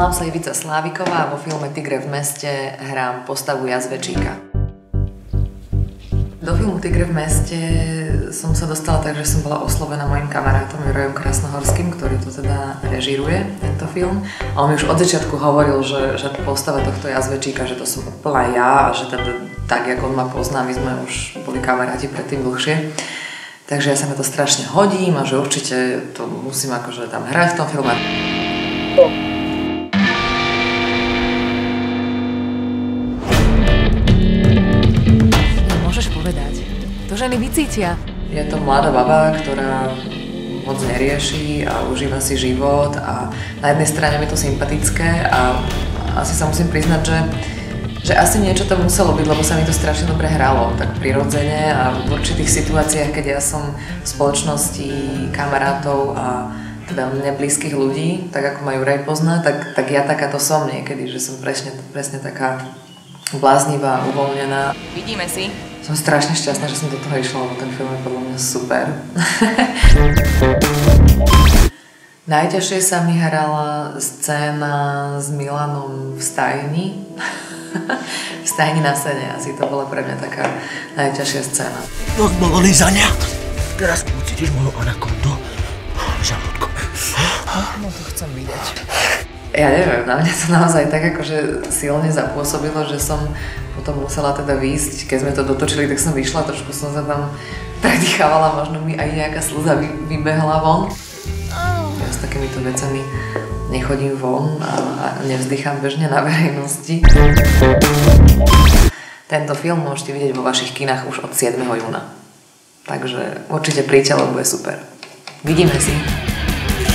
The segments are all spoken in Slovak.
Volám sa Ivica Sláviková a vo filme Tigre v meste hrám postavu jazvečíka. Do filmu Tigre v meste som sa dostala tak, že som bola oslovená mojim kamarátom Jurajom Krásnohorským, ktorý to teda režíruje, tento film. A on mi už od začiatku hovoril, že postava tohto jazvečíka, že to som úplne ja a že teda tak, ako on ma pozná, my sme už boli kamaráti predtým dlhšie. Takže ja sa na to strašne hodím a že určite to musím akože tam hrať v tom filme. Môžeš povedať, to ženy vycítia. Je to mladá baba, ktorá moc nerieši a užíva si život a na jednej strane mi to sympatické a asi sa musím priznať, že asi niečo tam muselo byť, lebo sa mi to strašne dobre hralo, tak prirodzene a v určitých situáciách, keď ja som v spoločnosti kamarátov a teda mne blízkych ľudí, tak ako ma Juraj pozná, tak ja takáto som niekedy, že som presne taká bláznivá, uvoľnená. Vidíme si. Som strašne šťastná, že som do toho išla, lebo ten film je podľa mňa super. Najťažšie sa mi hrala scéna s Milanom v stajni. V stajni na sene, asi to bola pre mňa taká najťažšia scéna. Tak bola lízania. Teraz ucítiš moju anakondu. Žalúdko. No to chcem vidieť. Ja neviem, na mňa to naozaj tak akože silne zapôsobilo, že som potom musela teda výjsť. Keď sme to dotočili, tak som vyšla, trošku som sa tam predýchávala, možno mi aj nejaká slza vybehla von. Ja s takýmito vecami nechodím von a nevzdychám bežne na verejnosti. Tento film môžete vidieť vo vašich kinách už od 7. júna. Takže určite príďte, lebo je super. Vidíme si.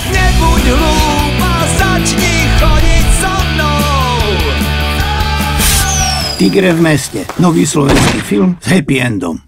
Nebuď hlúpa, začni chodiť so mnou. Tigre v meste. Nový slovenský film s happy endom.